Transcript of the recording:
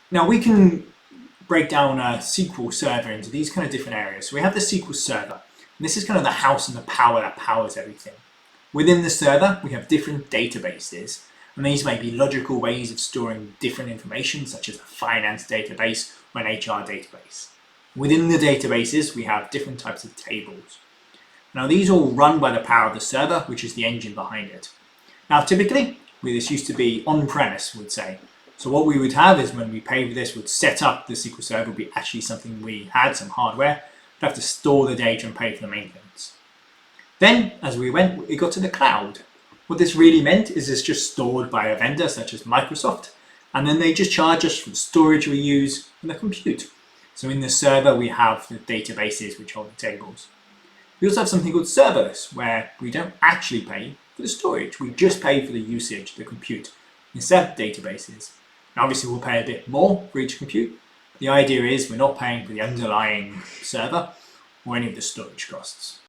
Now we can break down a SQL server into these kind of different areas. So we have the SQL server, and this is kind of the house and the power that powers everything. Within the server, we have different databases, and these may be logical ways of storing different information, such as a finance database or an HR database. Within the databases, we have different types of tables. Now these all run by the power of the server, which is the engine behind it. Now typically, this used to be on-premise, we'd say. So what we would have is when we pay for this, would set up the SQL Server, would be actually something we had, some hardware. We'd have to store the data and pay for the maintenance. Then, as we went, it got to the cloud. What this really meant is it's just stored by a vendor such as Microsoft, and then they just charge us for the storage we use and the compute. So in the server, we have the databases which hold the tables. We also have something called serverless, where we don't actually pay for the storage. We just pay for the usage, the compute, instead of databases. And obviously, we'll pay a bit more for each compute. The idea is we're not paying for the underlying server or any of the storage costs.